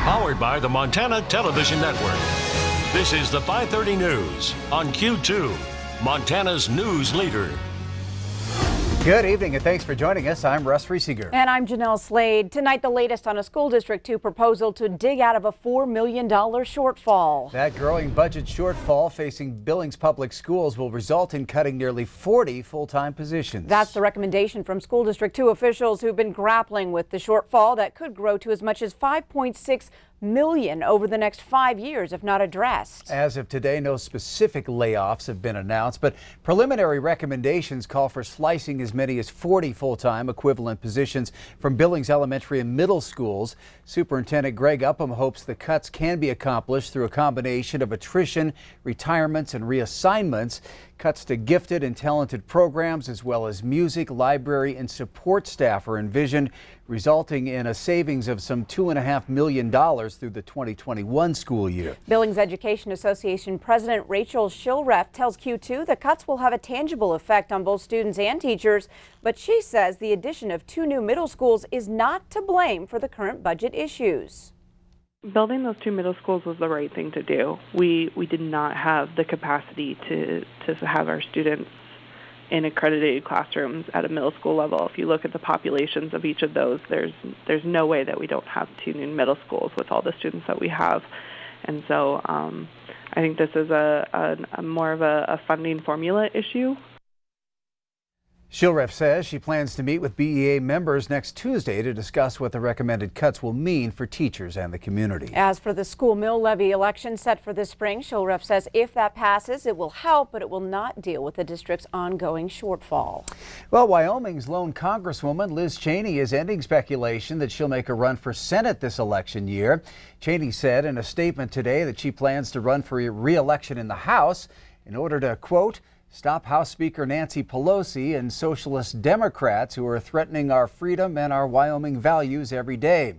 Powered by the Montana Television Network. This is the 5:30 News on Q2, Montana's news leader. Good evening and thanks for joining us. I'm Russ Riesiger. And I'm Janelle Slade. Tonight, the latest on a School District 2 proposal to dig out of a $4 million shortfall. That growing budget shortfall facing Billings Public Schools will result in cutting nearly 40 full-time positions. That's the recommendation from School District 2 officials who've been grappling with the shortfall that could grow to as much as $5.6 million over the next 5 years if not addressed. As of today, no specific layoffs have been announced, but preliminary recommendations call for slicing as many as 40 full-time equivalent positions from Billings elementary and middle schools. Superintendent Greg Upham hopes the cuts can be accomplished through a combination of attrition, retirements, and reassignments. Cuts to gifted and talented programs as well as music, library, and support staff are envisioned, resulting in a savings of some $2.5 million through the 2021 school year. Billings Education Association President Rachel Shilref tells Q2 the cuts will have a tangible effect on both students and teachers, but she says the addition of 2 new middle schools is not to blame for the current budget issues. Building those 2 middle schools was the right thing to do. We did not have the capacity to have our students in accredited classrooms at a middle school level. If you look at the populations of each of those, there's no way that we don't have 2 new middle schools with all the students that we have. And so I think this is a more of a funding formula issue. Shilref says she plans to meet with BEA members next Tuesday to discuss what the recommended cuts will mean for teachers and the community. As for the school mill levy election set for this spring, Shilref says if that passes, it will help, but it will not deal with the district's ongoing shortfall. Well, Wyoming's lone Congresswoman Liz Cheney is ending speculation that she'll make a run for Senate this election year. Cheney said in a statement today that she plans to run for re-election in the House in order to, quote, stop House Speaker Nancy Pelosi and socialist Democrats who are threatening our freedom and our Wyoming values every day.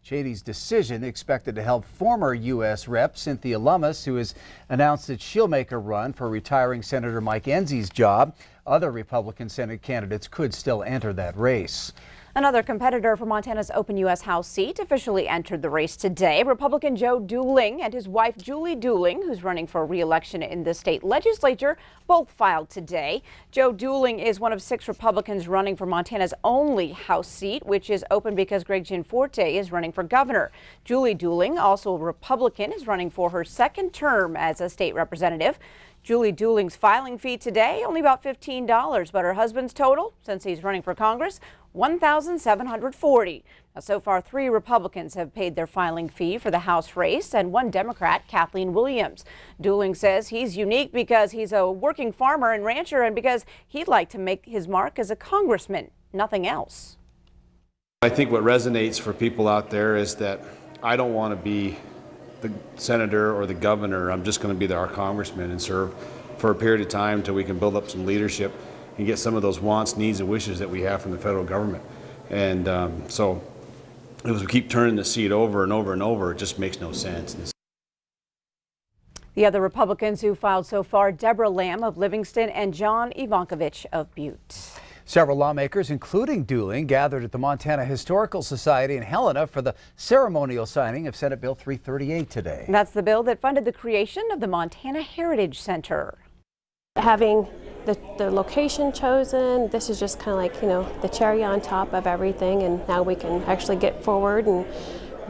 Cheney's decision expected to help former U.S. Rep. Cynthia Lummis, who has announced that she'll make a run for retiring Senator Mike Enzie's job. Other Republican Senate candidates could still enter that race. Another competitor for Montana's open U.S. House seat officially entered the race today. Republican Joe Dueling and his wife Julie Dueling, who's running for re-election in the state legislature, both filed today. Joe Dueling is one of 6 Republicans running for Montana's only House seat, which is open because Greg Gianforte is running for governor. Julie Dueling, also a Republican, is running for her 2nd term as a state representative. Julie Dueling's filing fee today, only about $15, but her husband's total, since he's running for Congress, $1,740. Now, so far, 3 Republicans have paid their filing fee for the House race and 1 Democrat, Kathleen Williams. Dueling says he's unique because he's a working farmer and rancher and because he'd like to make his mark as a congressman, nothing else. I think what resonates for people out there is that I don't want to be the senator or the governor. I'm just going to be our congressman and serve for a period of time until we can build up some leadership and get some of those wants, needs, and wishes that we have from the federal government. And so as we keep turning the seat over and over and over, it just makes no sense. The other Republicans who filed so far, Deborah Lamb of Livingston and John Ivankovich of Butte. Several lawmakers, including Dueling, gathered at the Montana Historical Society in Helena for the ceremonial signing of Senate Bill 338 today. That's the bill that funded the creation of the Montana Heritage Center. Having the location chosen, this is just kind of like, the cherry on top of everything, and now we can actually get forward and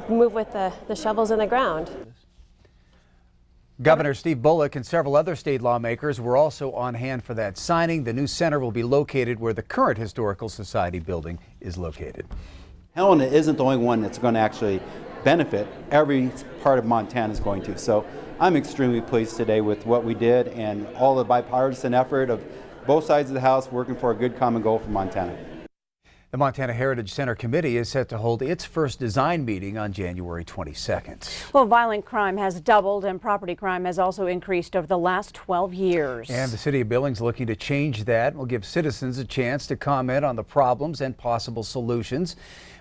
move with the shovels in the ground. Governor Steve Bullock and several other state lawmakers were also on hand for that signing. The new center will be located where the current Historical Society building is located. Helena isn't the only one that's going to actually benefit. Every part of Montana is going to. So I'm extremely pleased today with what we did and all the bipartisan effort of both sides of the House working for a good common goal for Montana. The Montana Heritage Center Committee is set to hold its first design meeting on January 22nd. Well, violent crime has doubled and property crime has also increased over the last 12 years. And the city of Billings looking to change that will give citizens a chance to comment on the problems and possible solutions.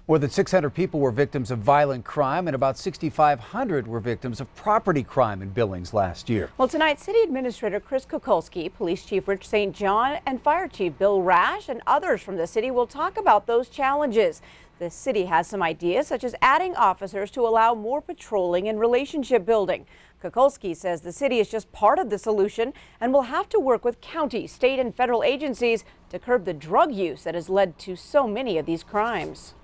More than 600 people were victims of violent crime and about 6,500 were victims of property crime in Billings last year. Well, tonight, City Administrator Chris Kukulski, Police Chief Rich St. John, and Fire Chief Bill Rash and others from the city will talk about those challenges. The city has some ideas, such as adding officers to allow more patrolling and relationship building. Kukulski says the city is just part of the solution and will have to work with county, state, and federal agencies to curb the drug use that has led to so many of these crimes.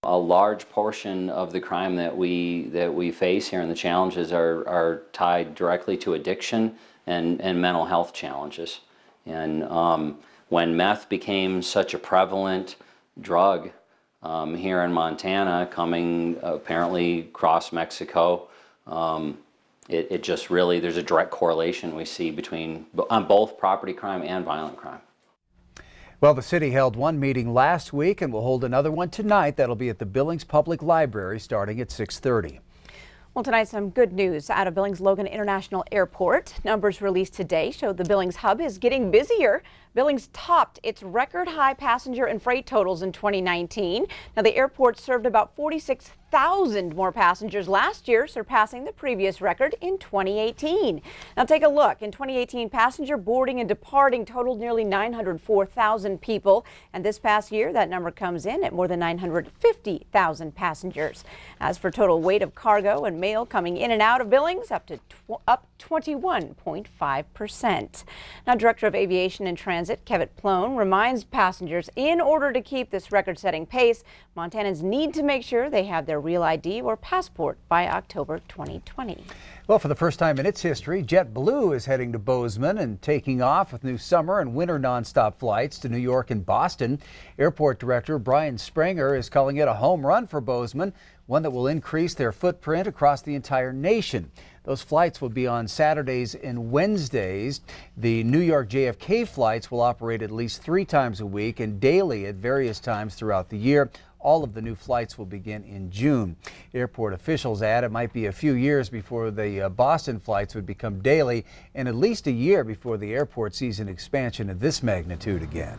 A large portion of the crime that we face here and the challenges are tied directly to addiction and mental health challenges. And when meth became such a prevalent drug here in Montana, coming apparently across Mexico, it just really, there's a direct correlation we see on both property crime and violent crime. Well, the city held one meeting last week and will hold another one tonight. That'll be at the Billings Public Library starting at 6:30. Well, tonight, some good news out of Billings Logan International Airport. Numbers released today show the Billings hub is getting busier. Billings topped its record high passenger and freight totals in 2019. Now, the airport served about 46,000 more passengers last year, surpassing the previous record in 2018. Now, take a look. In 2018, passenger boarding and departing totaled nearly 904,000 people. And this past year, that number comes in at more than 950,000 passengers. As for total weight of cargo and mail coming in and out of Billings, up 21.5%. Now, Director of Aviation and Transit KtVq reminds passengers in order to keep this record-setting pace, Montanans need to make sure they have their real ID or passport by October 2020. Well, for the first time in its history, JetBlue is heading to Bozeman and taking off with new summer and winter nonstop flights to New York and Boston. Airport Director Brian Springer is calling it a home run for Bozeman, one that will increase their footprint across the entire nation. Those flights will be on Saturdays and Wednesdays. The New York JFK flights will operate at least 3 times a week and daily at various times throughout the year. All of the new flights will begin in June. Airport officials add it might be a few years before the Boston flights would become daily and at least a year before the airport sees an expansion of this magnitude again.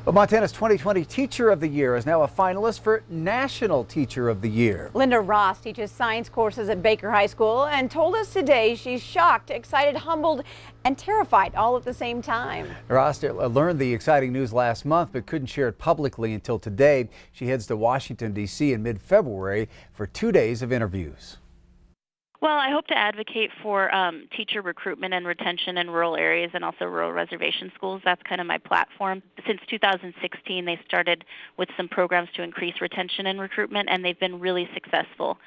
Well, Montana's 2020 Teacher of the Year is now a finalist for National Teacher of the Year. Linda Ross teaches science courses at Baker High School and told us today she's shocked, excited, humbled, and terrified all at the same time. Ross learned the exciting news last month but couldn't share it publicly until today. She heads to Washington, D.C. in mid-February for 2 days of interviews. Well, I hope to advocate for teacher recruitment and retention in rural areas and also rural reservation schools. That's kind of my platform. Since 2016, they started with some programs to increase retention and recruitment, and they've been really successful.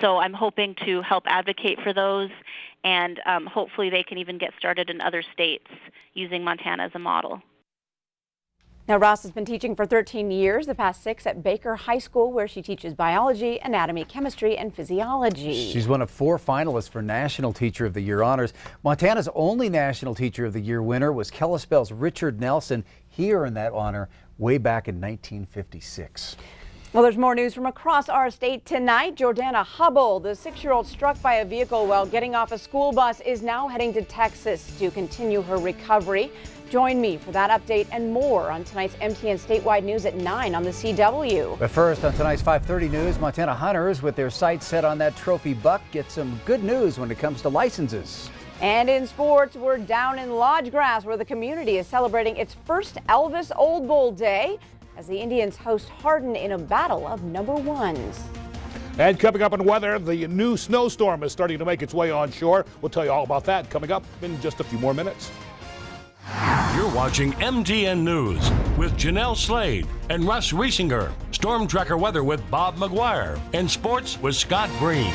So I'm hoping to help advocate for those, and hopefully they can even get started in other states using Montana as a model. Now, Ross has been teaching for 13 years, the past 6 at Baker High School, where she teaches biology, anatomy, chemistry, and physiology. She's one of 4 finalists for National Teacher of the Year honors. Montana's only National Teacher of the Year winner was Kalispell's Richard Nelson. He earned that honor way back in 1956. Well, there's more news from across our state tonight. Jordana Hubble, the 6-year-old struck by a vehicle while getting off a school bus, is now heading to Texas to continue her recovery. Join me for that update and more on tonight's MTN Statewide News at 9 on the CW. But first, on tonight's 5:30 News, Montana hunters with their sights set on that trophy buck get some good news when it comes to licenses. And in sports, we're down in Lodge Grass, where the community is celebrating its first Elvis Old Bowl Day as the Indians host Hardin in a battle of number ones. And coming up on weather, the new snowstorm is starting to make its way onshore. We'll tell you all about that coming up in just a few more minutes. You're watching MTN News with Janelle Slade and Russ Riesinger. Storm Tracker weather with Bob McGuire. And sports with Scott Green.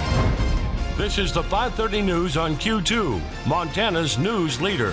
This is the 5:30 News on Q2, Montana's news leader.